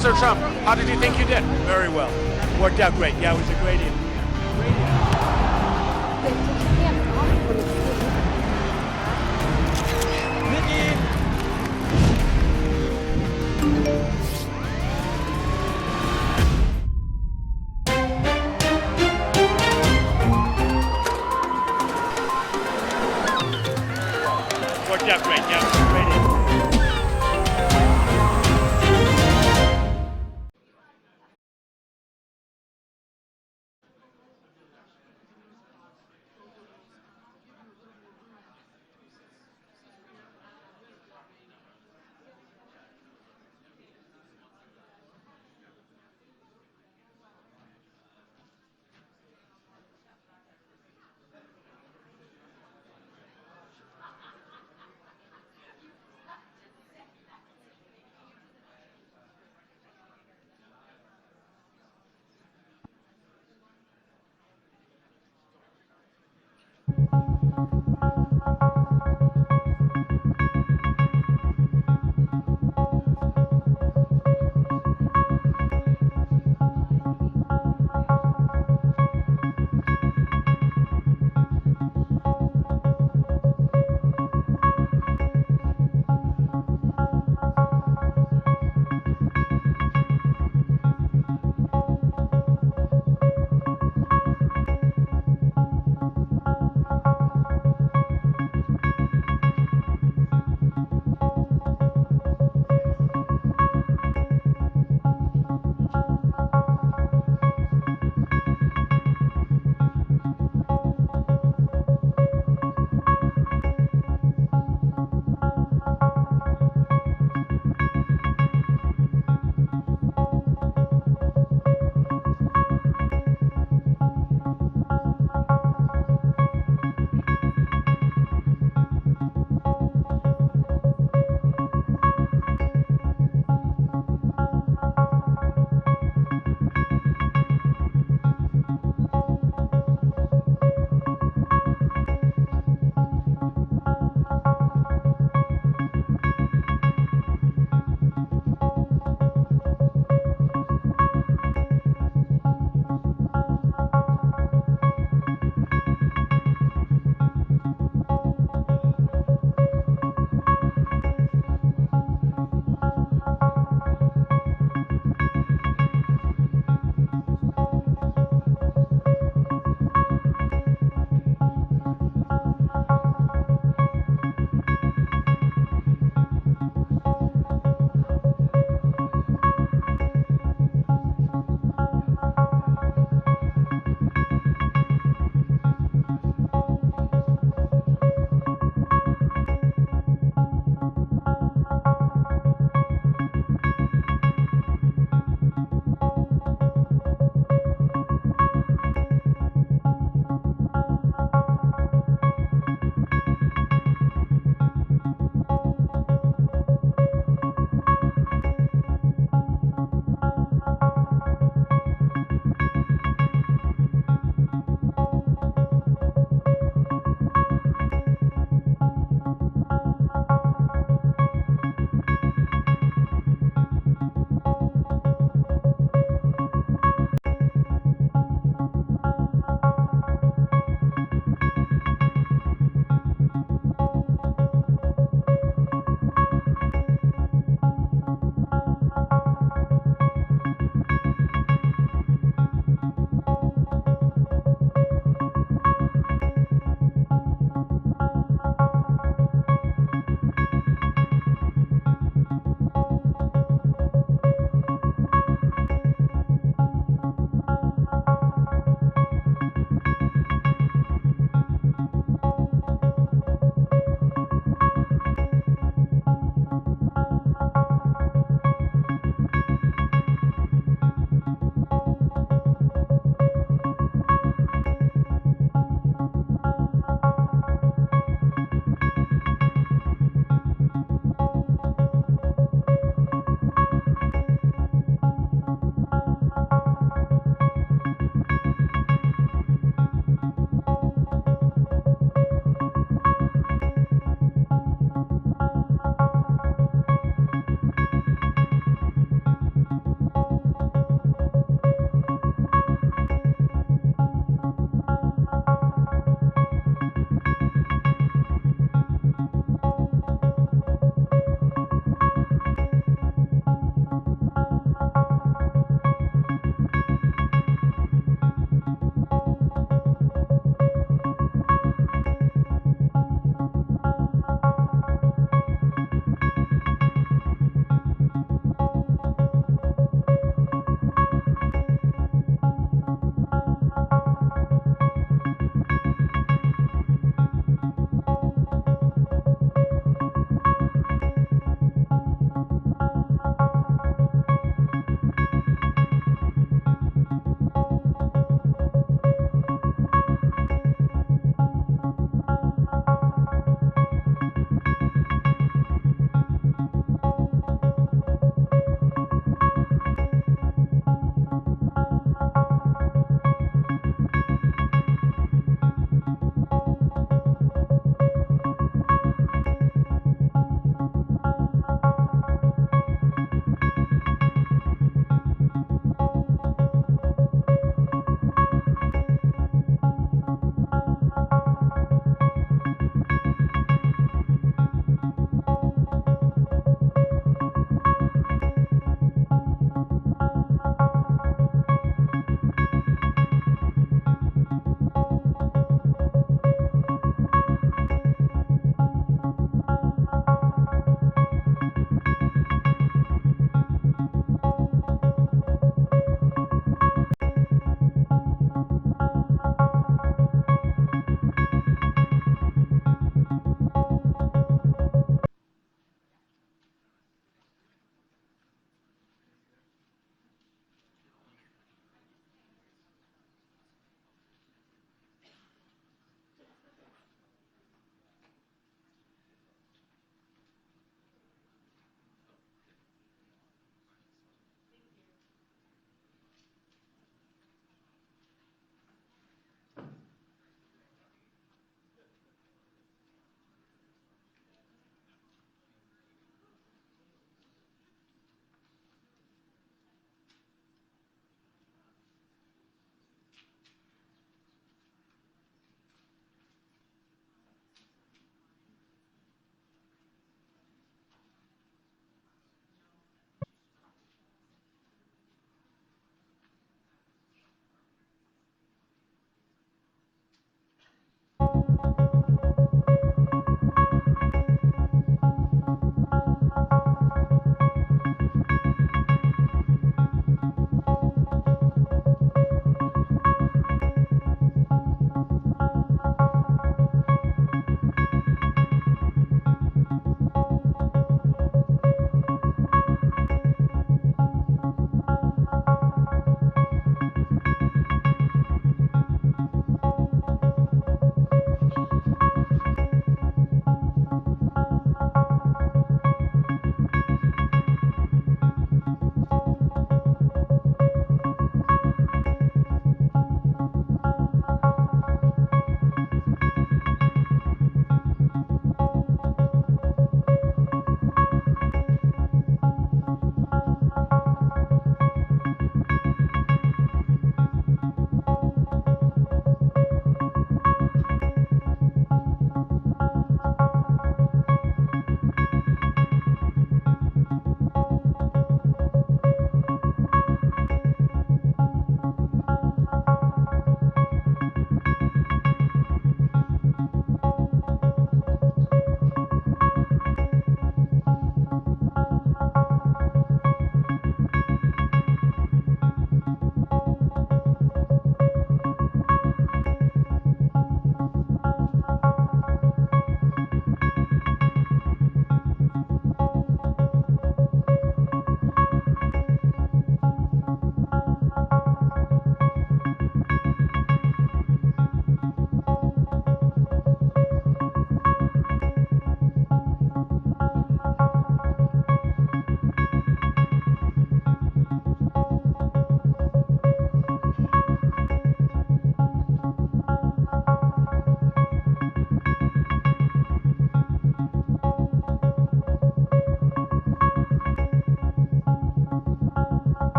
Mr. Trump, how did you think you did? Very well. Worked out great. Yeah, it was a great interview. Worked out great. Yeah, it was a great interview.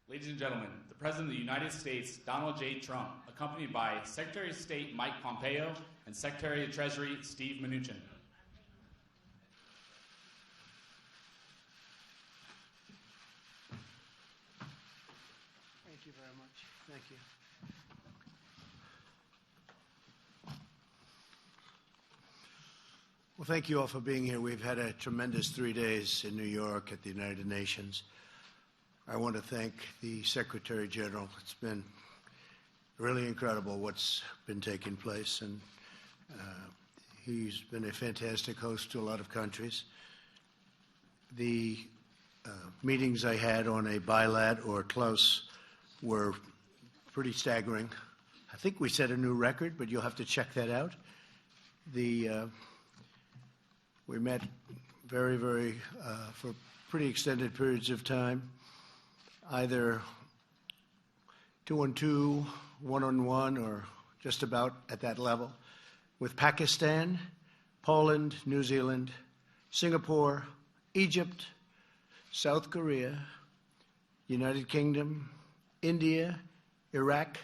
Ladies and gentlemen, the President of the United States, Donald J. Trump, accompanied by Secretary of State Mike Pompeo and Secretary of Treasury Steve Mnuchin. Thank you very much. Thank you. Well, thank you all for being here. We've had a tremendous 3 days in New York at the United Nations. I want to thank the Secretary General. It's been really incredible what's been taking place, and he's been a fantastic host to a lot of countries. The meetings I had on a bilat or close were pretty staggering. I think we set a new record, but you'll have to check that out. We met very for pretty extended periods of time, either 2-on-2, 1-on-1, or just about at that level, with Pakistan, Poland, New Zealand, Singapore, Egypt, South Korea, United Kingdom, India, Iraq,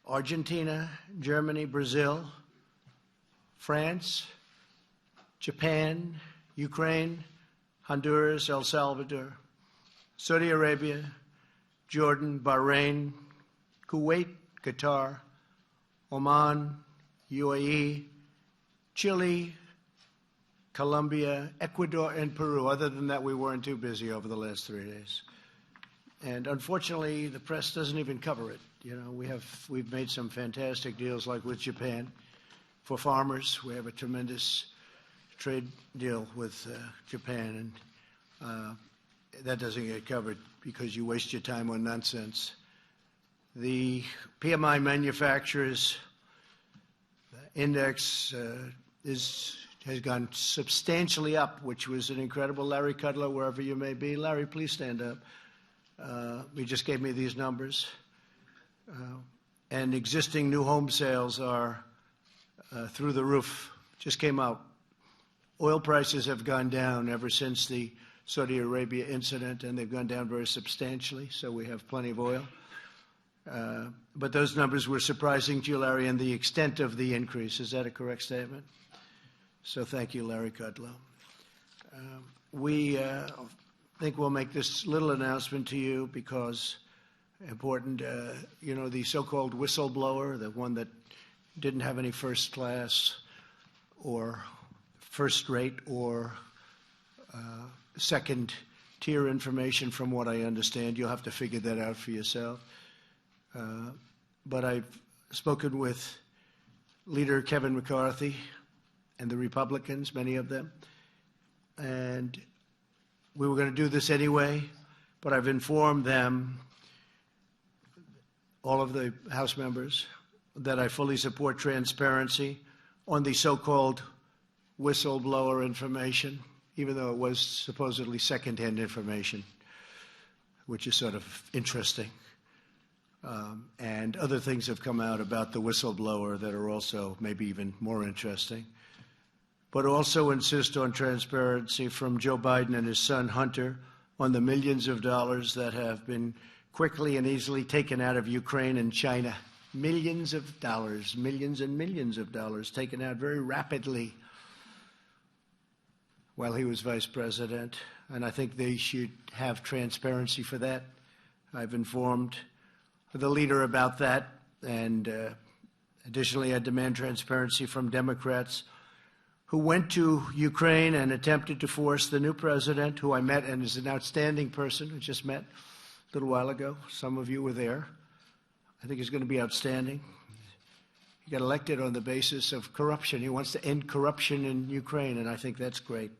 Argentina, Germany, Brazil, France, Japan, Ukraine, Honduras, El Salvador, Saudi Arabia, Jordan, Bahrain, Kuwait, Qatar, Oman, UAE, Chile, Colombia, Ecuador, and Peru. Other than that, we weren't too busy over the last 3 days. And unfortunately, the press doesn't even cover it. You know, we've made some fantastic deals, like with Japan. For farmers, we have a tremendous trade deal with Japan, and that doesn't get covered because you waste your time on nonsense. The PMI manufacturers index has gone substantially up, which was an incredible. Larry Kudlow, wherever you may be. Larry, please stand up. He just gave me these numbers. And existing new home sales are through the roof. Just came out. Oil prices have gone down ever since the Saudi Arabia incident, and they've gone down very substantially, so we have plenty of oil. But those numbers were surprising to you, Larry, and the extent of the increase. Is that a correct statement? So thank you, Larry Kudlow. We think we'll make this little announcement to you because important, you know, the so-called whistleblower, the one that didn't have any first class or first rate or second tier information, from what I understand. You'll have to figure that out for yourself. But I've spoken with Leader Kevin McCarthy and the Republicans, many of them, and we were going to do this anyway, but I've informed them, all of the House members, that I fully support transparency on the so-called whistleblower information, even though it was supposedly second-hand information, which is sort of interesting. And other things have come out about the whistleblower that are also maybe even more interesting. But also insist on transparency from Joe Biden and his son Hunter on the millions of dollars that have been quickly and easily taken out of Ukraine and China. Millions of dollars, millions and millions of dollars taken out very rapidly while he was vice president. And I think they should have transparency for that. I've informed the leader about that. And additionally, I demand transparency from Democrats who went to Ukraine and attempted to force the new president, who I met and is an outstanding person, who just met a little while ago. Some of you were there. I think he's going to be outstanding. He got elected on the basis of corruption. He wants to end corruption in Ukraine, and I think that's great.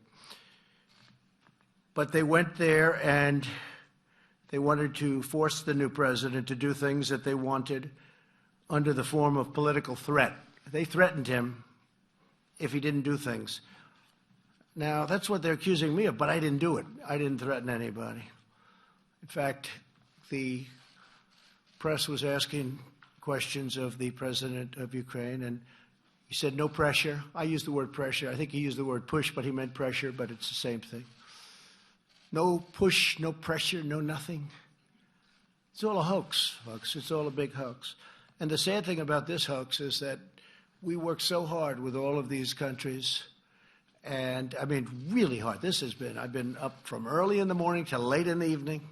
But they went there and they wanted to force the new president to do things that they wanted under the form of political threat. They threatened him if he didn't do things. Now, that's what they're accusing me of, but I didn't do it. I didn't threaten anybody. In fact, the press was asking questions of the president of Ukraine, and he said, no pressure. I used the word pressure. I think he used the word push, but he meant pressure, but it's the same thing. No push, no pressure, no nothing. It's all a hoax, folks. It's all a big hoax. And the sad thing about this hoax is that we work so hard with all of these countries, and I mean really hard. I've been up from early in the morning till late in the evening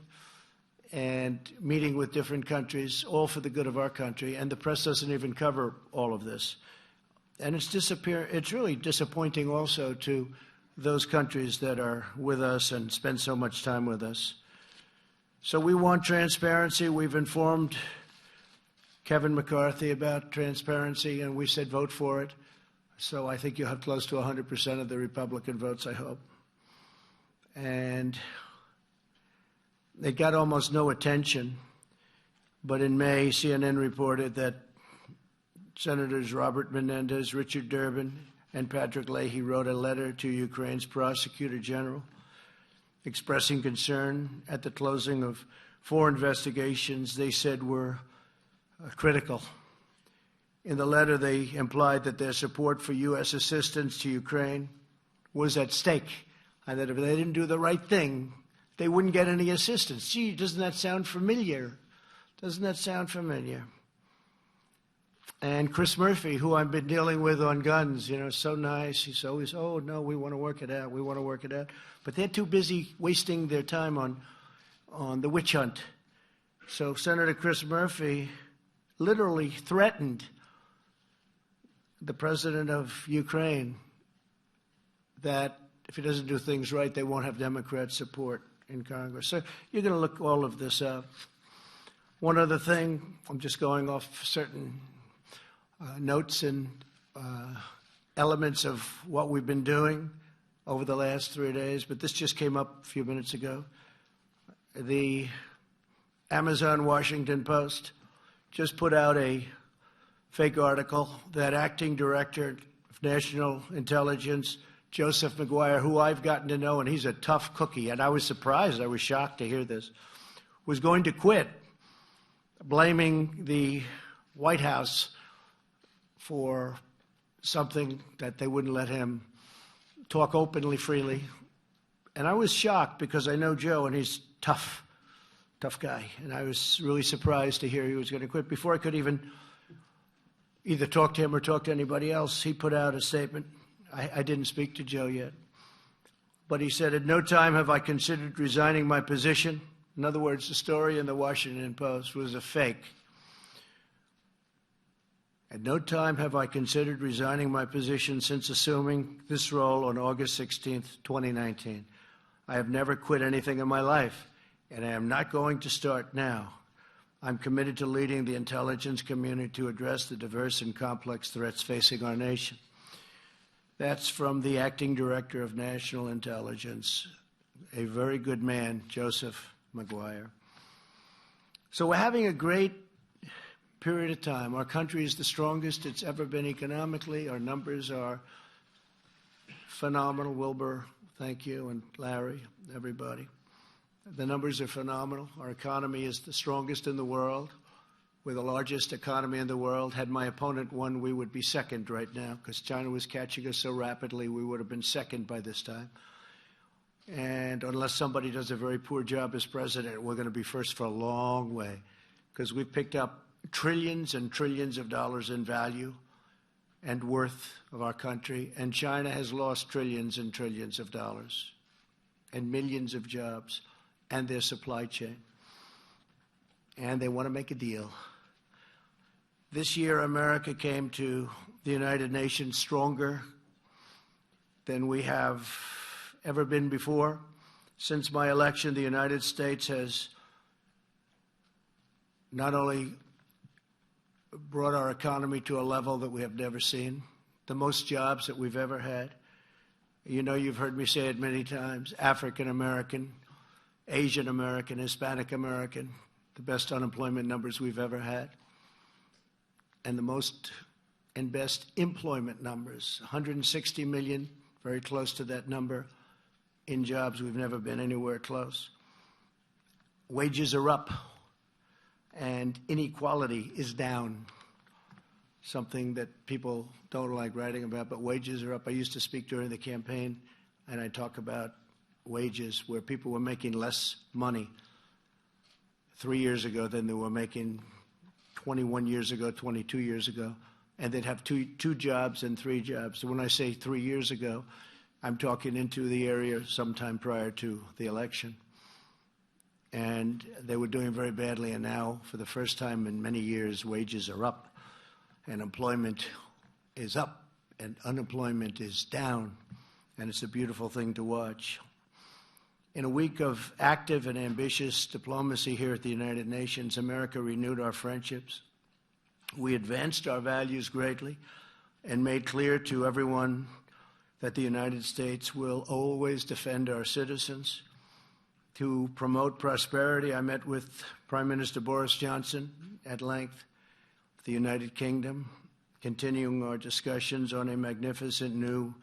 and meeting with different countries, all for the good of our country, and the press doesn't even cover all of this. And it's really disappointing also to those countries that are with us and spend so much time with us. So we want transparency. We've informed Kevin McCarthy about transparency, and we said vote for it. So I think you'll have close to 100% of the Republican votes, I hope. And it got almost no attention. But in May, CNN reported that Senators Robert Menendez, Richard Durbin, and Patrick Leahy wrote a letter to Ukraine's Prosecutor General expressing concern at the closing of 4 investigations they said were critical. In the letter, they implied that their support for U.S. assistance to Ukraine was at stake, and that if they didn't do the right thing, they wouldn't get any assistance. Gee, doesn't that sound familiar? Doesn't that sound familiar? And Chris Murphy, who I've been dealing with on guns, so nice. He's always, oh, no, we want to work it out. We want to work it out. But they're too busy wasting their time on the witch hunt. So Senator Chris Murphy literally threatened the president of Ukraine that if he doesn't do things right, they won't have Democrat support in Congress. So you're going to look all of this up. One other thing, I'm just going off certain notes and elements of what we've been doing over the last 3 days, but this just came up a few minutes ago. The Amazon Washington Post just put out a fake article that acting director of national intelligence, Joseph McGuire, who I've gotten to know, and he's a tough cookie, and I was surprised, I was shocked to hear this, was going to quit, blaming the White House for something that they wouldn't let him talk openly, freely. And I was shocked because I know Joe, and he's tough guy. And I was really surprised to hear he was going to quit. Before I could even either talk to him or talk to anybody else, he put out a statement. I didn't speak to Joe yet. But he said, at no time have I considered resigning my position. In other words, the story in the Washington Post was a fake. At no time have I considered resigning my position since assuming this role on August 16th, 2019. I have never quit anything in my life, and I am not going to start now. I'm committed to leading the intelligence community to address the diverse and complex threats facing our nation. That's from the acting director of national intelligence, a very good man, Joseph McGuire. So we're having a great period of time. Our country is the strongest it's ever been economically. Our numbers are phenomenal. Wilbur, thank you, and Larry, everybody. The numbers are phenomenal. Our economy is the strongest in the world. We're the largest economy in the world. Had my opponent won, we would be second right now because China was catching us so rapidly, we would have been second by this time. And unless somebody does a very poor job as president, we're going to be first for a long way because we've picked up trillions and trillions of dollars in value and worth of our country, and China has lost trillions and trillions of dollars and millions of jobs and their supply chain. And they want to make a deal. This year, America came to the United Nations stronger than we have ever been before. Since my election, the United States has not only brought our economy to a level that we have never seen, the most jobs that we've ever had. You know, you've heard me say it many times, African American, Asian American, Hispanic American, the best unemployment numbers we've ever had, and the most and best employment numbers, 160 million, very close to that number, in jobs. We've never been anywhere close. Wages are up, and inequality is down, something that people don't like writing about, but wages are up. I used to speak during the campaign, and I talk about wages where people were making less money 3 years ago than they were making 21 years ago, 22 years ago, and they'd have two jobs and 3 jobs. So when I say 3 years ago, I'm talking into the area sometime prior to the election. And they were doing very badly, and now, for the first time in many years, wages are up, and employment is up, and unemployment is down, and it's a beautiful thing to watch. In a week of active and ambitious diplomacy here at the United Nations, America renewed our friendships. We advanced our values greatly and made clear to everyone that the United States will always defend our citizens. To promote prosperity, I met with Prime Minister Boris Johnson at length, the United Kingdom, continuing our discussions on a magnificent new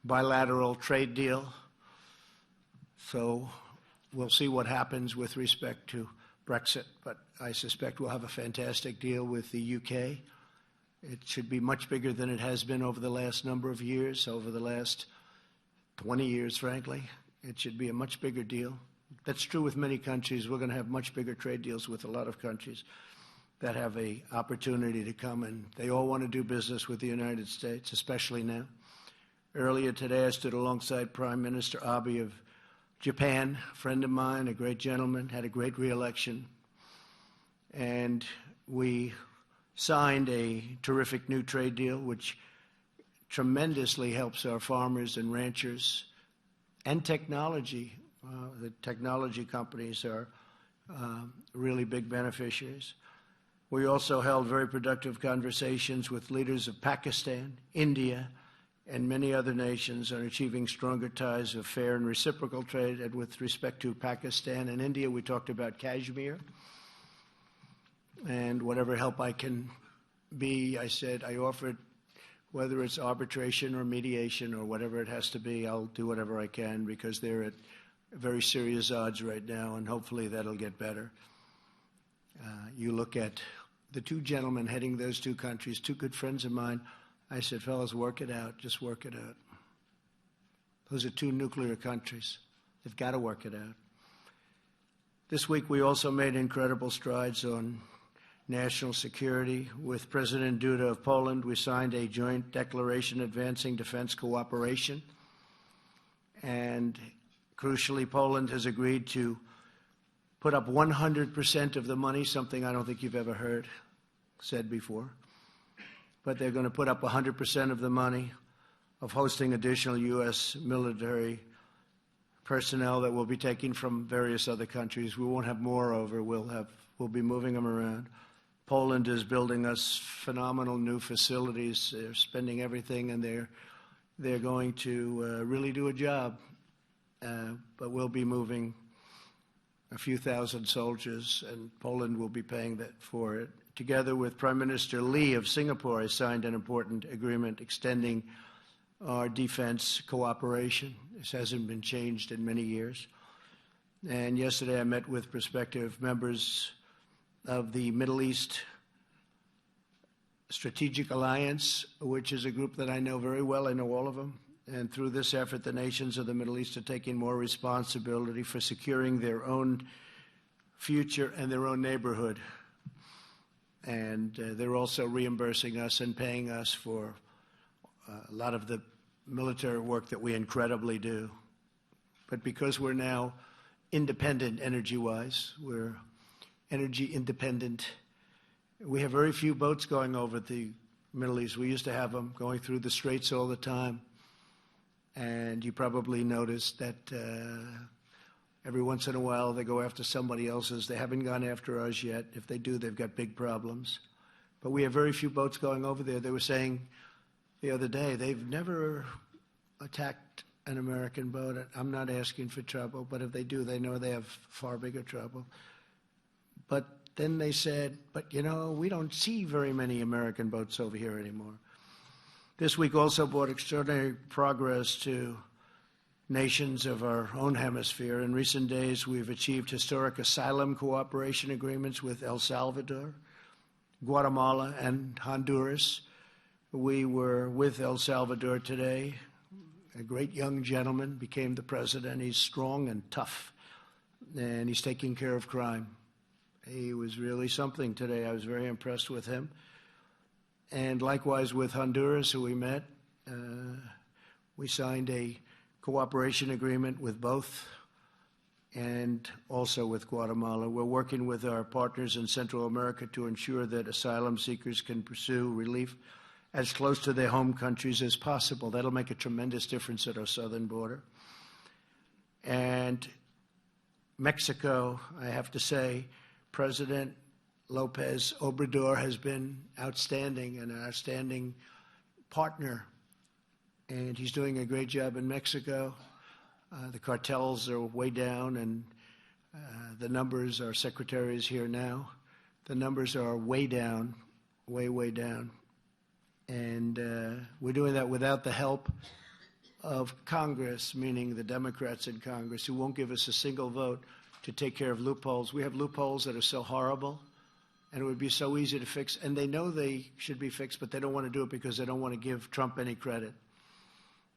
bilateral trade deal. So we'll see what happens with respect to Brexit, but I suspect we'll have a fantastic deal with the UK. It should be much bigger than it has been over the last number of years, over the last 20 years, frankly. It should be a much bigger deal. That's true with many countries. We're going to have much bigger trade deals with a lot of countries that have an opportunity to come, and they all want to do business with the United States, especially now. Earlier today, I stood alongside Prime Minister Abe of Japan, a friend of mine, a great gentleman, had a great re-election, and we signed a terrific new trade deal which tremendously helps our farmers and ranchers and technology. The technology companies are really big beneficiaries. We also held very productive conversations with leaders of Pakistan, India, and many other nations on achieving stronger ties of fair and reciprocal trade. And with respect to Pakistan and India, we talked about Kashmir. And whatever help I can be, I said, I offered, whether it's arbitration or mediation or whatever it has to be, I'll do whatever I can, because they're at very serious odds right now, and hopefully that'll get better. You look at the 2 gentlemen heading those 2 countries, 2 good friends of mine. I said, fellas, work it out. Just work it out. Those are 2 nuclear countries. They've got to work it out. This week, we also made incredible strides on national security. With President Duda of Poland, we signed a joint declaration advancing defense cooperation. And crucially, Poland has agreed to put up 100% of the money, something I don't think you've ever heard said before. But they're going to put up 100% of the money of hosting additional U.S. military personnel that we'll be taking from various other countries. We won't have more over. We'll be moving them around. Poland is building us phenomenal new facilities. They're spending everything, and they're going to really do a job. But we'll be moving a few thousand soldiers, and Poland will be paying that for it. Together with Prime Minister Lee of Singapore, I signed an important agreement extending our defense cooperation. This hasn't been changed in many years. And yesterday I met with prospective members of the Middle East Strategic Alliance, which is a group that I know very well. I know all of them. And through this effort, the nations of the Middle East are taking more responsibility for securing their own future and their own neighborhood. And they're also reimbursing us and paying us for a lot of the military work that we incredibly do. But because we're now independent energy-wise, we're energy independent, we have very few boats going over the Middle East. We used to have them going through the straits all the time. And you probably noticed that every once in a while they go after somebody else's. They haven't gone after ours yet. If they do, they've got big problems. But we have very few boats going over there. They were saying the other day they've never attacked an American boat. I'm not asking for trouble, but if they do, they know they have far bigger trouble. But then they said, but you know, we don't see very many American boats over here anymore. This week also brought extraordinary progress to nations of our own hemisphere. In recent days, we've achieved historic asylum cooperation agreements with El Salvador, Guatemala, and Honduras. We were with El Salvador today. A great young gentleman became the president. He's strong and tough, and he's taking care of crime. He was really something today. I was very impressed with him. And likewise with Honduras, who we met. We signed a cooperation agreement with both and also with Guatemala. We're working with our partners in Central America to ensure that asylum seekers can pursue relief as close to their home countries as possible. That'll make a tremendous difference at our southern border. And Mexico, I have to say, President Lopez Obrador has been outstanding, and an outstanding partner. And he's doing a great job in Mexico. The cartels are way down, and the numbers, our secretary is here now, the numbers are way down, way down. And we're doing that without the help of Congress, meaning the Democrats in Congress, who won't give us a single vote to take care of loopholes. We have loopholes that are so horrible, and it would be so easy to fix. And they know they should be fixed, but they don't want to do it because they don't want to give Trump any credit.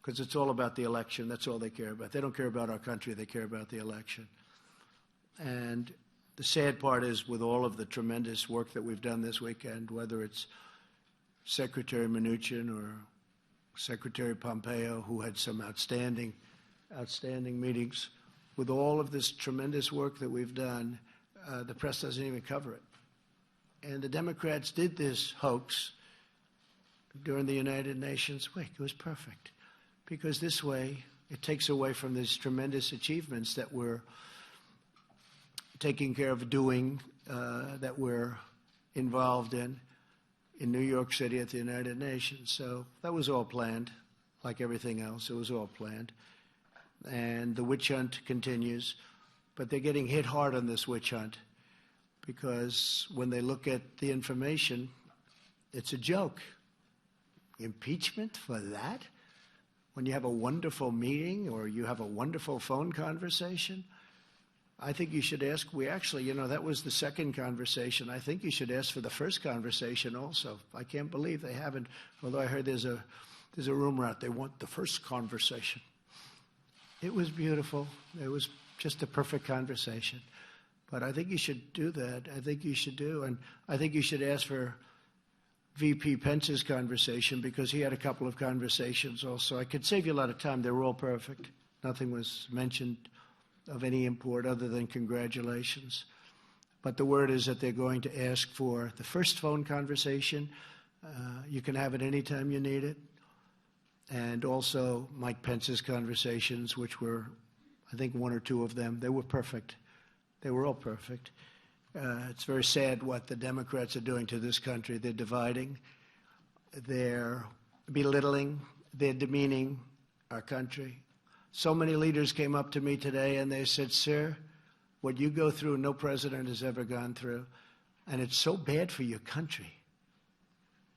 Because it's all about the election. That's all they care about. They don't care about our country. They care about the election. And the sad part is, with all of the tremendous work that we've done this weekend, whether it's Secretary Mnuchin or Secretary Pompeo, who had some outstanding meetings, with all of this tremendous work that we've done, the press doesn't even cover it. And the Democrats did this hoax during the United Nations week. It was perfect. Because this way, it takes away from these tremendous achievements that we're taking care of doing, that we're involved in New York City at the United Nations. So that was all planned, like everything else. It was all planned. And the witch hunt continues. But they're getting hit hard on this witch hunt because when they look at the information, it's a joke. Impeachment for that? When you have a wonderful meeting or you have a wonderful phone conversation, I think you should ask. We actually, that was the second conversation. I think you should ask for the first conversation also. I can't believe they haven't, although I heard there's a rumor out they want the first conversation. It was beautiful. It was just a perfect conversation. But I think you should do that. I think you should do. And I think you should ask for VP Pence's conversation, because he had a couple of conversations also. I could save you a lot of time. They were all perfect. Nothing was mentioned of any import other than congratulations. But the word is that they're going to ask for the first phone conversation. You can have it anytime you need it. And also Mike Pence's conversations, which were, I think, one or two of them. They were perfect. They were all perfect. It's very sad what the Democrats are doing to this country. They're dividing, they're belittling, they're demeaning our country. So many leaders came up to me today and they said, "Sir, what you go through, no president has ever gone through, and it's so bad for your country."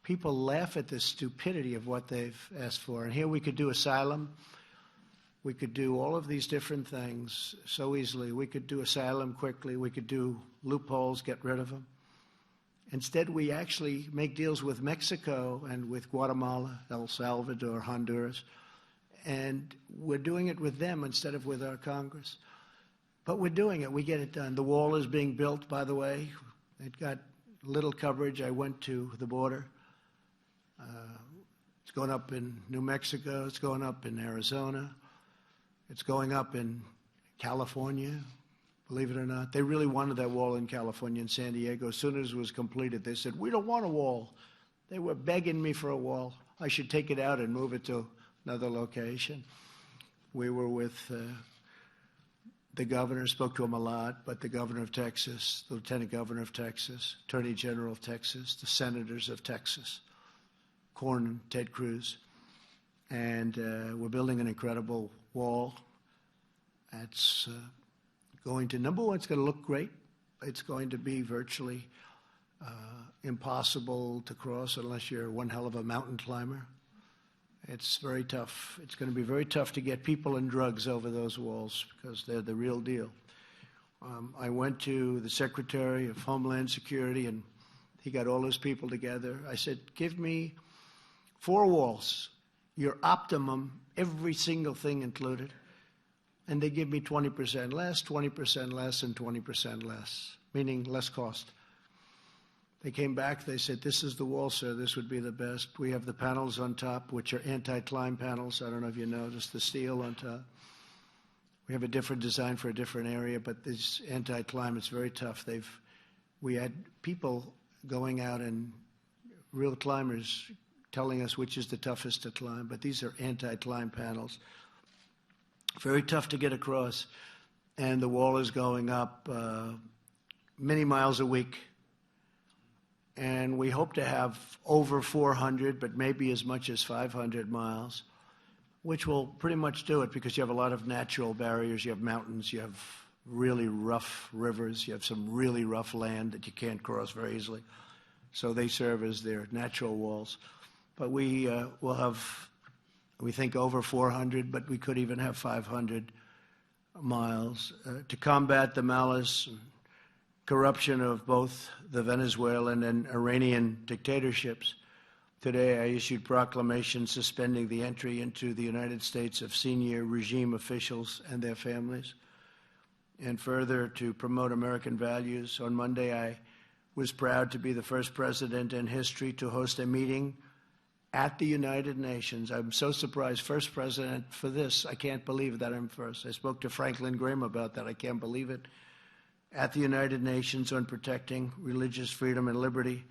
People laugh at the stupidity of what they've asked for. And here we could do asylum. We could do all of these different things so easily. We could do asylum quickly. We could do loopholes, get rid of them. Instead, we actually make deals with Mexico and with Guatemala, El Salvador, Honduras. And we're doing it with them instead of with our Congress. But we're doing it. We get it done. The wall is being built, by the way. It got little coverage. I went to the border. It's going up in New Mexico. It's going up in Arizona. It's going up in California, believe it or not. They really wanted that wall in California and San Diego. As soon as it was completed, they said, "We don't want a wall." They were begging me for a wall. I should take it out and move it to another location. We were with the governor, spoke to him a lot, but the governor of Texas, the lieutenant governor of Texas, attorney general of Texas, the senators of Texas, Cornyn and Ted Cruz. And we're building an incredible wall. It's going to, number one, it's going to look great. It's going to be virtually impossible to cross unless you're one hell of a mountain climber. It's very tough. It's going to be very tough to get people and drugs over those walls because they're the real deal. I went to the Secretary of Homeland Security, and he got all his people together. I said, "Give me 4 walls, your optimum, every single thing included." And they give me 20% less, 20% less, and 20% less. meaning less cost. They came back, they said, this is the wall, sir, this would be the best. We have the panels on top, which are anti-climb panels. I don't know if you noticed the steel on top. We have a different design for a different area, but this anti-climb, it's very tough. We had people going out and real climbers telling us which is the toughest to climb, but these are anti-climb panels. Very tough to get across, and the wall is going up many miles a week. And we hope to have over 400, but maybe as much as 500 miles, which will pretty much do it because you have a lot of natural barriers. You have mountains, you have really rough rivers, you have some really rough land that you can't cross very easily. So they serve as their natural walls. But we will have, we think, over 400, but we could even have 500 miles to combat the malice and corruption of both the Venezuelan and Iranian dictatorships. Today I issued proclamations suspending the entry into the United States of senior regime officials and their families. And further, to promote American values, on Monday I was proud to be the first president in history to host a meeting at the United Nations. I'm so surprised, first president for this. I can't believe that I'm first. I spoke to Franklin Graham about that. I can't believe it. At the United Nations on protecting religious freedom and liberty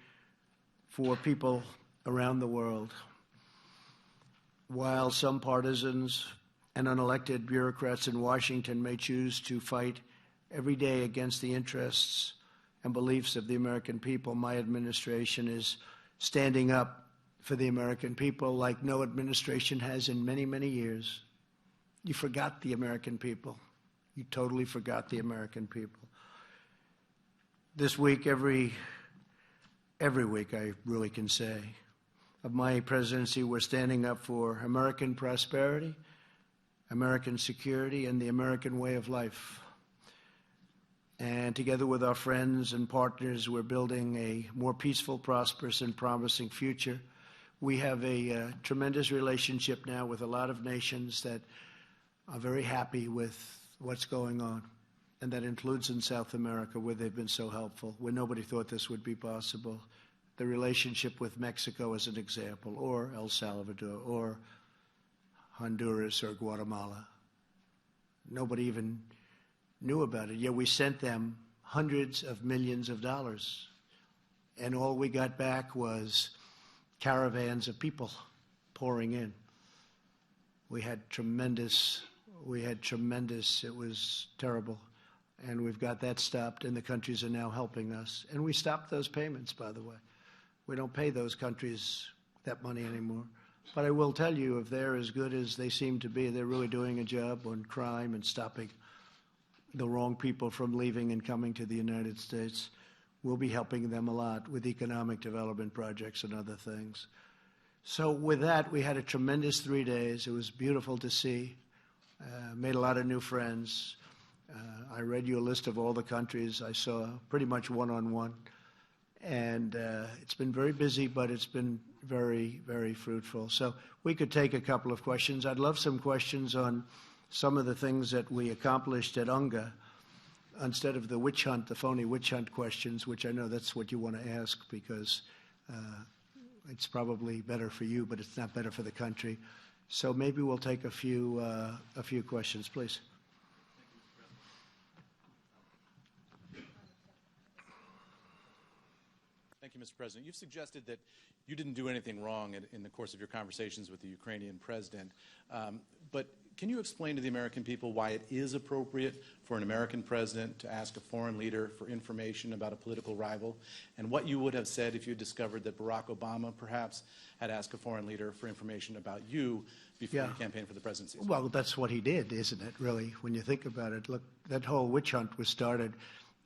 for people around the world. While some partisans and unelected bureaucrats in Washington may choose to fight every day against the interests and beliefs of the American people, my administration is standing up for the American people like no administration has in many, many years. You forgot the American people. You totally forgot the American people. This week, every week, I really can say, of my presidency, we're standing up for American prosperity, American security, and the American way of life. And together with our friends and partners, we're building a more peaceful, prosperous, and promising future. We have a tremendous relationship now with a lot of nations that are very happy with what's going on. And that includes in South America, where they've been so helpful, where nobody thought this would be possible. The relationship with Mexico as an example, or El Salvador, or Honduras, or Guatemala. Nobody even knew about it, yet we sent them hundreds of millions of dollars. And all we got back was caravans of people pouring in. We had tremendous, it was terrible. And we've got that stopped, and the countries are now helping us. And we stopped those payments, by the way. We don't pay those countries that money anymore. But I will tell you, if they're as good as they seem to be, they're really doing a job on crime and stopping the wrong people from leaving and coming to the United States. We'll be helping them a lot with economic development projects and other things. So with that, we had a tremendous 3 days. It was beautiful to see. Made a lot of new friends. I read you a list of all the countries I saw, pretty much one-on-one. And it's been very busy, but it's been very, very fruitful. So we could take a couple of questions. I'd love some questions on some of the things that we accomplished at UNGA instead of the witch hunt, the phony witch hunt questions, which I know that's what you want to ask because it's probably better for you, but it's not better for the country. So maybe we'll take a few questions, please. Thank you, Mr. President. You've suggested that you didn't do anything wrong in the course of your conversations with the Ukrainian president. But can you explain to the American people why it is appropriate for an American president to ask a foreign leader for information about a political rival, and what you would have said if you discovered that Barack Obama perhaps had asked a foreign leader for information about you before you campaigned for the presidency? Well, that's what he did, isn't it, really, when you think about it? Look, that whole witch hunt was started,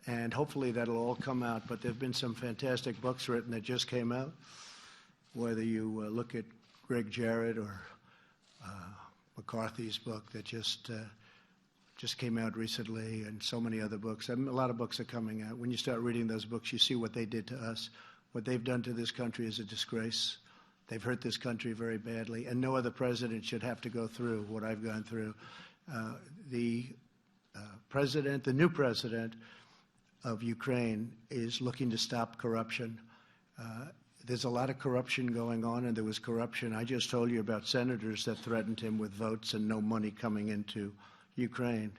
and hopefully that'll all come out. But there have been some fantastic books written that just came out, whether you look at Greg Jarrett or McCarthy's book that just came out recently, and so many other books. A lot of books are coming out. When you start reading those books, you see what they did to us. What they've done to this country is a disgrace. They've hurt this country very badly, and no other president should have to go through what I've gone through. The new president of Ukraine is looking to stop corruption. There's a lot of corruption going on, and there was corruption. I just told you about senators that threatened him with votes and no money coming into Ukraine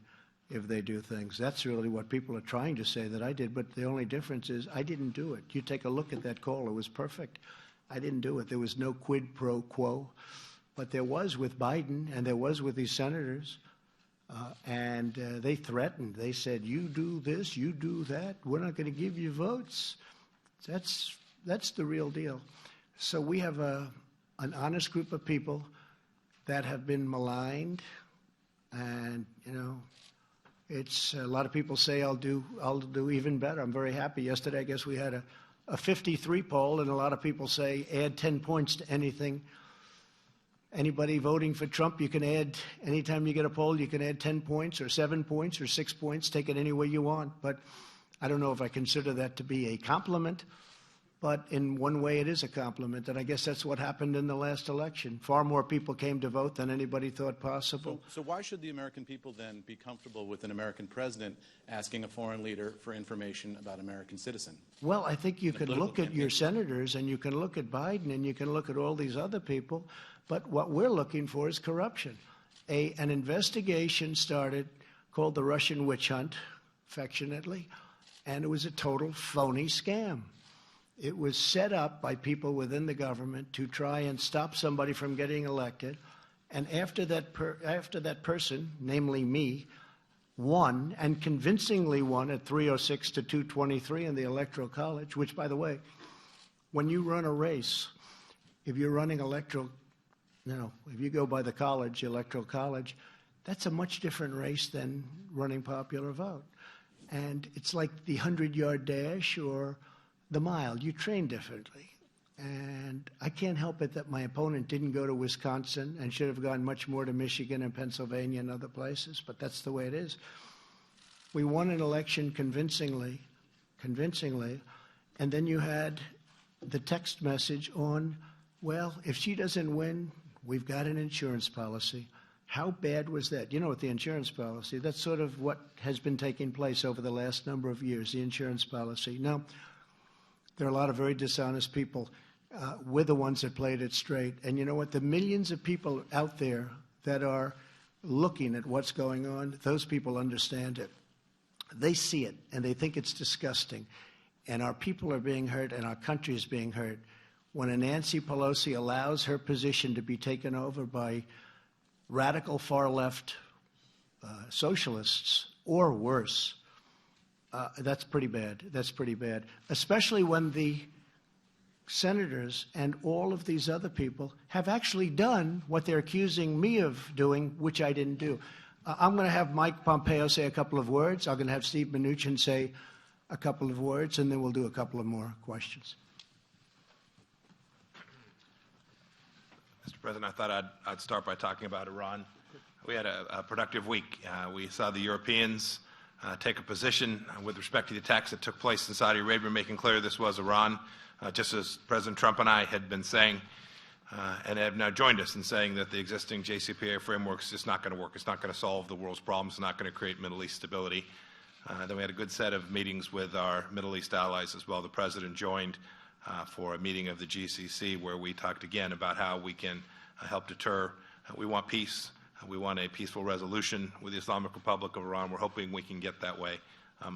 if they do things. That's really what people are trying to say that I did, but the only difference is I didn't do it. You take a look at that call. It was perfect. I didn't do it. There was no quid pro quo, but there was with Biden, and there was with these senators, and they threatened. They said, you do this, you do that, we're not going to give you votes. That's the real deal. So we have an honest group of people that have been maligned, and it's a lot of people say I'll do even better. I'm very happy. Yesterday, I guess we had a 53 poll, and a lot of people say add 10 points to anything. Anybody voting for Trump, you can add, anytime you get a poll, you can add 10 points or 7 points or 6 points, take it any way you want. But I don't know if I consider that to be a compliment. But in one way, it is a compliment, and I guess that's what happened in the last election. Far more people came to vote than anybody thought possible. So why should the American people then be comfortable with an American president asking a foreign leader for information about American citizen? Well, I think you can look at your senators, and you can look at Biden, and you can look at all these other people, but what we're looking for is corruption. An investigation started called the Russian witch hunt, affectionately, and it was a total phony scam. It was set up by people within the government to try and stop somebody from getting elected. And after that person, namely me, won, and convincingly won at 306 to 223 in the Electoral College, which, by the way, when you run a race, if you're running if you go by the college, Electoral College, that's a much different race than running popular vote. And it's like the 100-yard dash or the mile. You train differently. And I can't help it that my opponent didn't go to Wisconsin and should have gone much more to Michigan and Pennsylvania and other places, but that's the way it is. We won an election convincingly, and then you had the text message on, well, if she doesn't win, we've got an insurance policy. How bad was that? You know what the insurance policy, that's sort of what has been taking place over the last number of years, the insurance policy. Now, there are a lot of very dishonest people. We're the ones that played it straight. And you know what? The millions of people out there that are looking at what's going on, those people understand it. They see it, and they think it's disgusting. And our people are being hurt, and our country is being hurt. When a Nancy Pelosi allows her position to be taken over by radical far-left socialists, or worse, that's pretty bad. That's pretty bad, especially when the senators and all of these other people have actually done what they're accusing me of doing, which I didn't do. I'm going to have Mike Pompeo say a couple of words. I'm going to have Steve Mnuchin say a couple of words, and then we'll do a couple of more questions. Mr. President, I thought I'd start by talking about Iran. We had a productive week. We saw the Europeans take a position with respect to the attacks that took place in Saudi Arabia, making clear this was Iran, just as President Trump and I had been saying, and have now joined us in saying that the existing JCPOA framework is just not going to work. It's not going to solve the world's problems. It's not going to create Middle East stability. Then we had a good set of meetings with our Middle East allies as well. The President joined for a meeting of the GCC where we talked again about how we can help deter. We want peace. We want a peaceful resolution with the Islamic Republic of Iran. We're hoping we can get that way.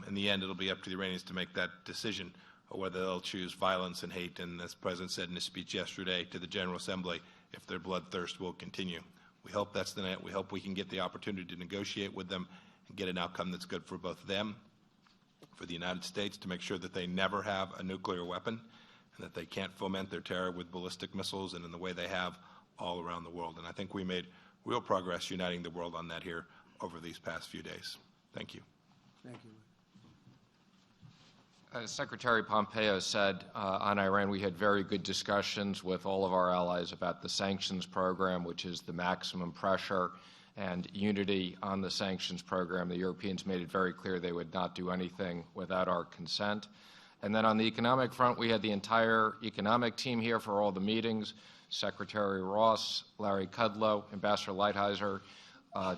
In the end, it'll be up to the Iranians to make that decision, or whether they'll choose violence and hate. And as the President said in his speech yesterday to the General Assembly, if their bloodthirst will continue. We hope that's the net. We hope we can get the opportunity to negotiate with them and get an outcome that's good for both them, for the United States, to make sure that they never have a nuclear weapon and that they can't foment their terror with ballistic missiles and in the way they have all around the world. And I think we made real progress uniting the world on that here over these past few days. Thank you. Thank you. As Secretary Pompeo said on Iran, we had very good discussions with all of our allies about the sanctions program, which is the maximum pressure and unity on the sanctions program. The Europeans made it very clear they would not do anything without our consent. And then on the economic front, we had the entire economic team here for all the meetings. Secretary Ross, Larry Kudlow, Ambassador Lighthizer,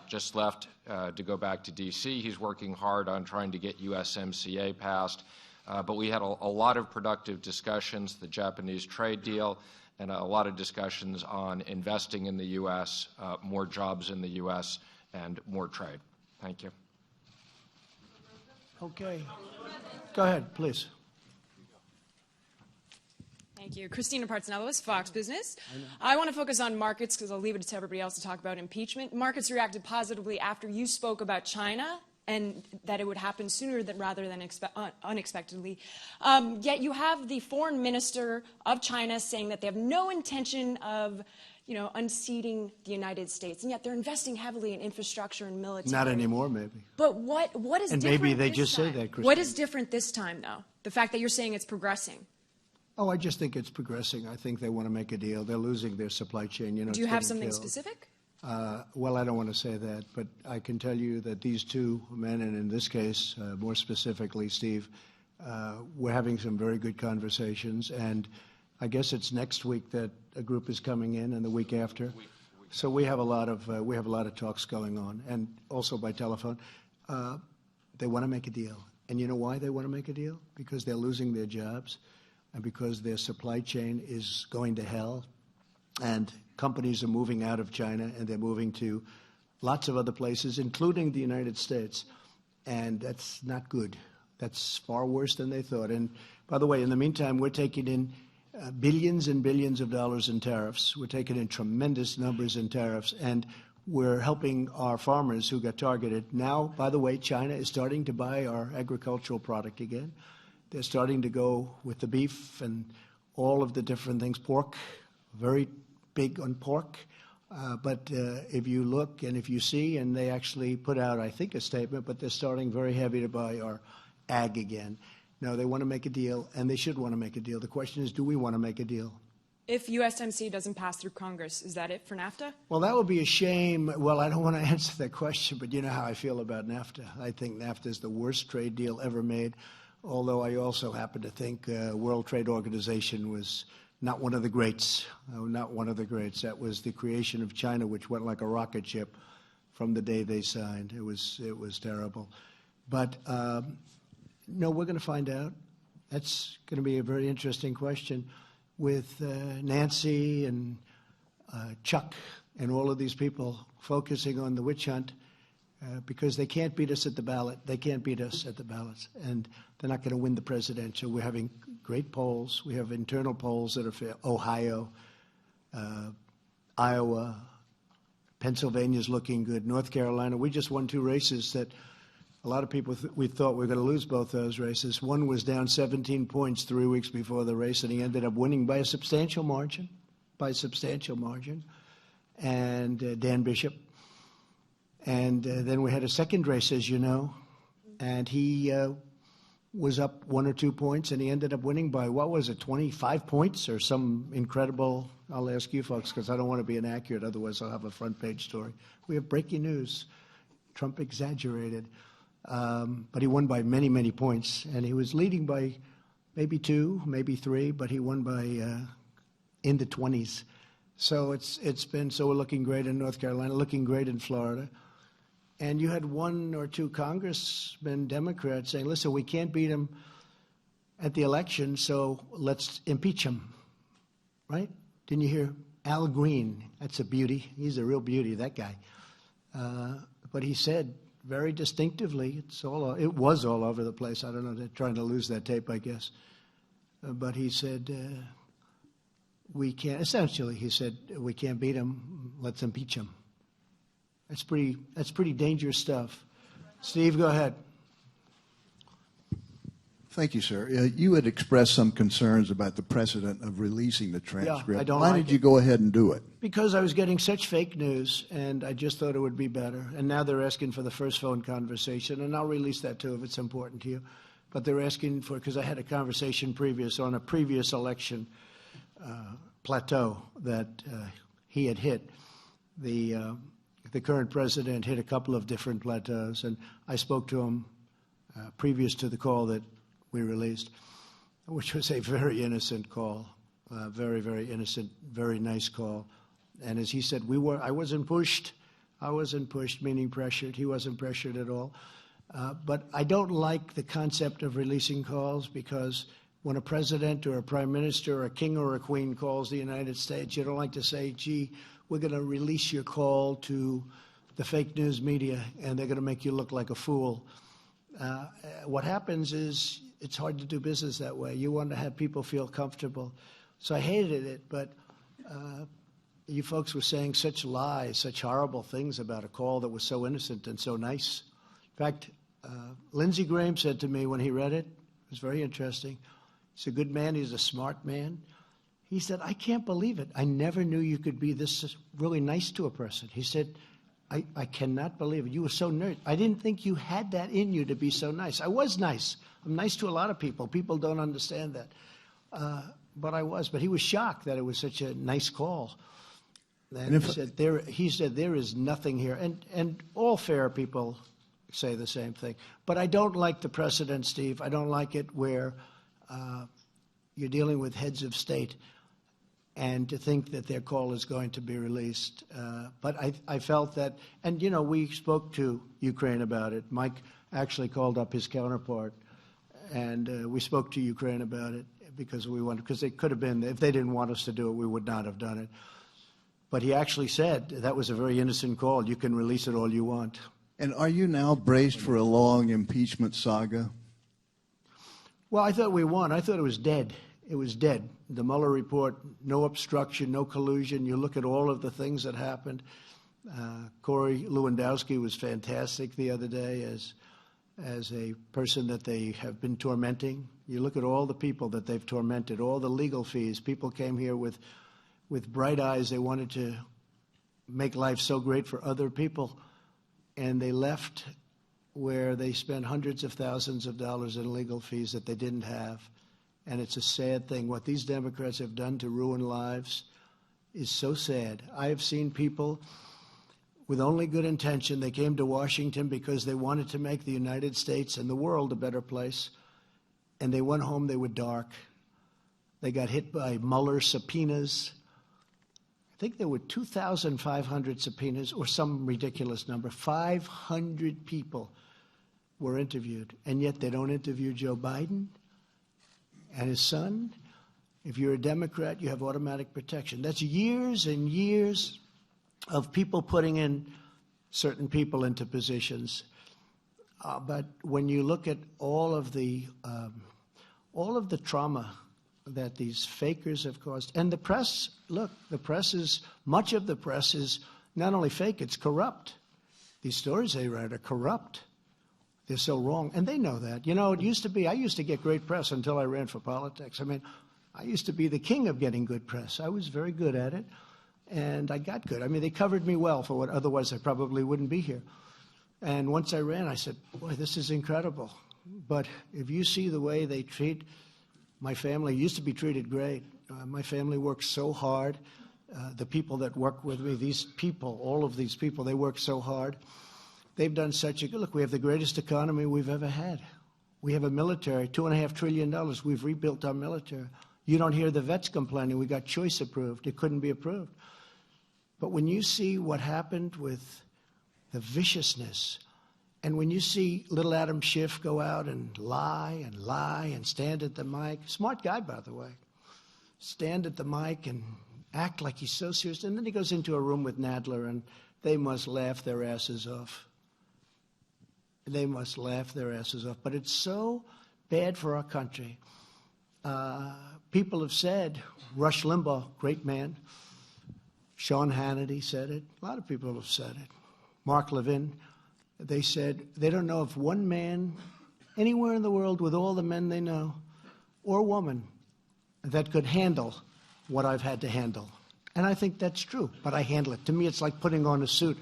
just left to go back to D.C. He's working hard on trying to get USMCA passed. But we had a lot of productive discussions, the Japanese trade deal, and a lot of discussions on investing in the U.S., more jobs in the U.S., and more trade. Thank you. Okay. Go ahead, please. Thank you. Christina Partsinelos, Fox Business. I want to focus on markets because I'll leave it to everybody else to talk about impeachment. Markets reacted positively after you spoke about China and that it would happen sooner rather than unexpectedly. Yet you have the foreign minister of China saying that they have no intention of unseating the United States, and yet they're investing heavily in infrastructure and military. Not anymore, maybe. But what is and different maybe they this just time? say that, Christine. What is different this time, though? The fact that you're saying it's progressing. Oh, I just think it's progressing. I think they want to make a deal. They're losing their supply chain. Do you have something specific? Well, I don't want to say that, but I can tell you that these two men, and in this case, more specifically, Steve, we're having some very good conversations, and I guess it's next week that a group is coming in, and the week after. So we have a lot of talks going on, and also by telephone. They want to make a deal, and you know why they want to make a deal? Because they're losing their jobs, and because their supply chain is going to hell, and companies are moving out of China, and they're moving to lots of other places, including the United States, and that's not good. That's far worse than they thought. And by the way, in the meantime, we're taking in billions and billions of dollars in tariffs. We're taking in tremendous numbers in tariffs, and we're helping our farmers who got targeted. Now, by the way, China is starting to buy our agricultural product again. They're starting to go with the beef and all of the different things. Pork, very big on pork. But if you look and if you see, and they actually put out, I think, a statement, but they're starting very heavy to buy our ag again. No, they want to make a deal, and they should want to make a deal. The question is, do we want to make a deal? If USMCA doesn't pass through Congress, is that it for NAFTA? Well, that would be a shame. Well, I don't want to answer that question, but you know how I feel about NAFTA. I think NAFTA is the worst trade deal ever made, although I also happen to think World Trade Organization was not one of the greats, not one of the greats. That was the creation of China, which went like a rocket ship from the day they signed. It was terrible. But no, we're going to find out. That's going to be a very interesting question with Nancy and Chuck and all of these people focusing on the witch hunt because they can't beat us at the ballot. They can't beat us at the ballots, and they're not going to win the presidential. We're having great polls. We have internal polls that are fair. Ohio, Iowa, Pennsylvania's looking good. North Carolina, we just won two races that a lot of people we thought we were going to lose both those races. One was down 17 points 3 weeks before the race, and he ended up winning by a substantial margin, and Dan Bishop. And then we had a second race, as you know, and he was up 1 or 2 points, and he ended up winning by, 25 points or some incredible, I'll ask you folks because I don't want to be inaccurate, otherwise I'll have a front page story. We have breaking news. Trump exaggerated. But he won by many, many points, and he was leading by maybe 2, maybe 3, but he won by in the 20s. So we're looking great in North Carolina, looking great in Florida. And you had 1 or 2 congressmen, Democrats, saying, listen, we can't beat him at the election, so let's impeach him, right? Didn't you hear Al Green? That's a beauty. He's a real beauty, that guy. But he said very distinctively, it was all over the place. I don't know, they're trying to lose that tape, I guess. But he said, we can't beat him, let's impeach him. That's pretty dangerous stuff. Steve, go ahead. Thank you, sir. You had expressed some concerns about the precedent of releasing the transcript. Yeah, I don't Why like did you go ahead and do it? Because I was getting such fake news, and I just thought it would be better. And now they're asking for the first phone conversation, and I'll release that too if it's important to you. But they're asking for, because I had a conversation on a previous election plateau that he had hit. The current president hit a couple of different plateaus, and I spoke to him previous to the call that we released, which was a very innocent call, very, very innocent, very nice call. And as he said, I wasn't pushed. I wasn't pushed, meaning pressured. He wasn't pressured at all. But I don't like the concept of releasing calls, because when a president or a prime minister or a king or a queen calls the United States, you don't like to say, gee, we're going to release your call to the fake news media and they're going to make you look like a fool. What happens is it's hard to do business that way. You want to have people feel comfortable. So I hated it, but you folks were saying such lies, such horrible things about a call that was so innocent and so nice. In fact, Lindsey Graham said to me when he read it, it was very interesting. He's a good man. He's a smart man. He said, I can't believe it. I never knew you could be this really nice to a person. He said, I cannot believe it. You were so nice. I didn't think you had that in you to be so nice. I was nice. I'm nice to a lot of people. People don't understand that. But I was. But he was shocked that it was such a nice call. And he said, there is nothing here. And all fair people say the same thing. But I don't like the precedent, Steve. I don't like it where you're dealing with heads of state and to think that their call is going to be released. But I felt that, and, you know, we spoke to Ukraine about it. Mike actually called up his counterpart, and we spoke to Ukraine about it because it could have been, if they didn't want us to do it, we would not have done it. But he actually said that was a very innocent call. You can release it all you want. And are you now braced for a long impeachment saga? Well, I thought we won. I thought it was dead. It was dead. The Mueller report, no obstruction, no collusion. You look at all of the things that happened. Corey Lewandowski was fantastic the other day as a person that they have been tormenting. You look at all the people that they've tormented, all the legal fees. People came here with bright eyes. They wanted to make life so great for other people, and they left where they spent hundreds of thousands of dollars in legal fees that they didn't have. And it's a sad thing. What these Democrats have done to ruin lives is so sad. I have seen people with only good intention. They came to Washington because they wanted to make the United States and the world a better place. And they went home, they were dark. They got hit by Mueller subpoenas. I think there were 2,500 subpoenas or some ridiculous number. 500 people were interviewed. And yet they don't interview Joe Biden and his son. If you're a Democrat, you have automatic protection. That's years and years of people putting in certain people into positions. But when you look at all of the trauma that these fakers have caused, and the press, look, much of the press is not only fake, it's corrupt. These stories they write are corrupt. They're so wrong, and they know that. You know, it used to be, I used to get great press until I ran for politics. I mean, I used to be the king of getting good press. I was very good at it, and I got good. I mean, they covered me well for what otherwise I probably wouldn't be here. And once I ran, I said, boy, this is incredible. But if you see the way they treat my family, used to be treated great. My family works so hard. The people that work with me, these people, all of these people, they work so hard. They've done such a good, look, we have the greatest economy we've ever had. We have a military, $2.5 trillion. We've rebuilt our military. You don't hear the vets complaining. We got choice approved. It couldn't be approved. But when you see what happened with the viciousness, and when you see little Adam Schiff go out and lie and stand at the mic, smart guy, by the way, stand at the mic and act like he's so serious, and then he goes into a room with Nadler, and they must laugh their asses off. They must laugh their asses off. But it's so bad for our country. People have said, Rush Limbaugh, great man, Sean Hannity said it, a lot of people have said it, Mark Levin, they said they don't know if one man anywhere in the world with all the men they know, or woman, that could handle what I've had to handle. And I think that's true, but I handle it. To me, it's like putting on a suit.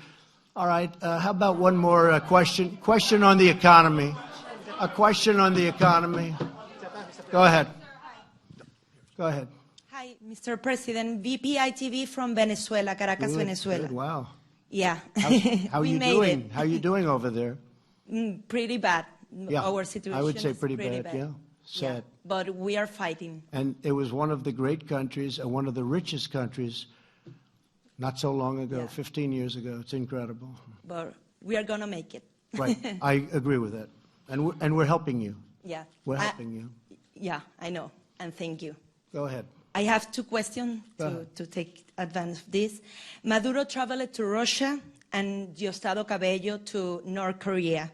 All right, how about one more question? Question on the economy. A question on the economy. Go ahead. Go ahead. Hi, Mr. President. VP ITV from Venezuela, Caracas, Venezuela. Good, wow. Yeah. How are you doing? How are you doing over there? Pretty bad. Yeah, Our situation I would say is pretty bad, yeah. Sad. Yeah, but we are fighting. And it was one of the great countries and one of the richest countries Not so long ago, Yeah. 15 years ago. It's incredible. But we are going to make it. Right. I agree with that. And we're helping you. Yeah. We're helping you. Yeah, I know. And thank you. Go ahead. I have two questions Go ahead. to take advantage of this. Maduro traveled to Russia and Diosdado Cabello to North Korea,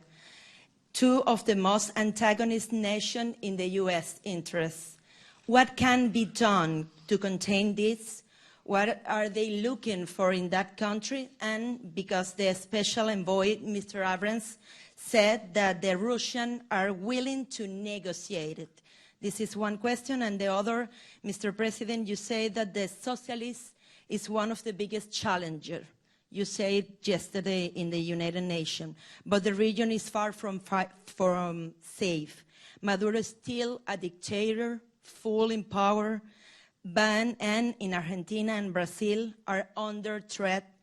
two of the most antagonist nations in the U.S. interests. What can be done to contain this? What are they looking for in that country? And because the special envoy, Mr. Abrams, said that the Russians are willing to negotiate it. This is one question. And the other, Mr. President, you say that the socialist is one of the biggest challengers. You said yesterday in the United Nations, but the region is far from safe. Maduro is still a dictator, full in power, and in Argentina and Brazil are under threat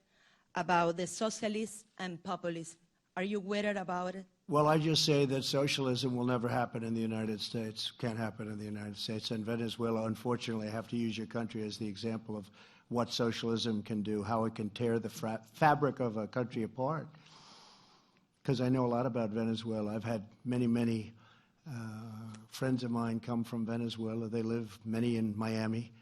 about the socialists and populists. Are you worried about it? Well, I just say that socialism will never happen in the United States, can't happen in the United States. And Venezuela, unfortunately, I have to use your country as the example of what socialism can do, how it can tear the fabric of a country apart. Because I know a lot about Venezuela. I've had many friends of mine come from Venezuela. They live, many in Miami,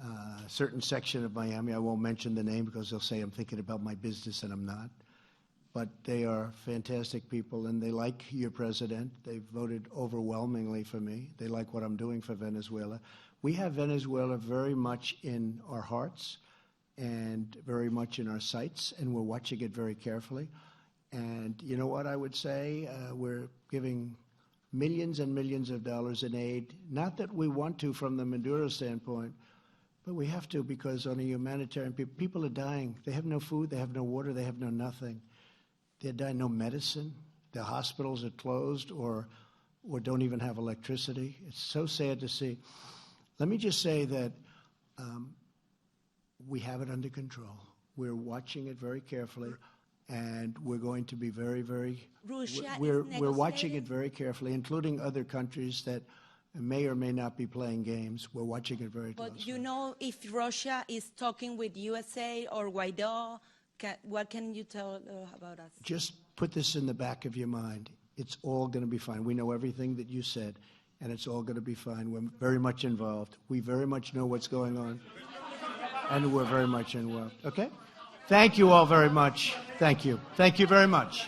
a certain section of Miami. I won't mention the name because they'll say I'm thinking about my business, and I'm not. But they are fantastic people, and they like your president. They voted overwhelmingly for me. They like what I'm doing for Venezuela. We have Venezuela very much in our hearts and very much in our sights, and we're watching it very carefully. And you know what I would say? We're giving millions and millions of dollars in aid, not that we want to from the Maduro standpoint, but we have to because on a humanitarian, people are dying. They have no food, they have no water, they have no nothing. They're dying, no medicine. The hospitals are closed or don't even have electricity. It's so sad to see. Let me just say that we have it under control. We're watching it very carefully, and we're going to be very, very. We're watching it very carefully, including other countries that may or may not be playing games. We're watching it very closely. But you know, if Russia is talking with USA or Guaido, what can you tell about us? Just put this in the back of your mind. It's all going to be fine. We know everything that you said, and it's all going to be fine. We're very much involved. We very much know what's going on, and we're very much involved. Okay? Thank you all very much. Thank you. Thank you very much.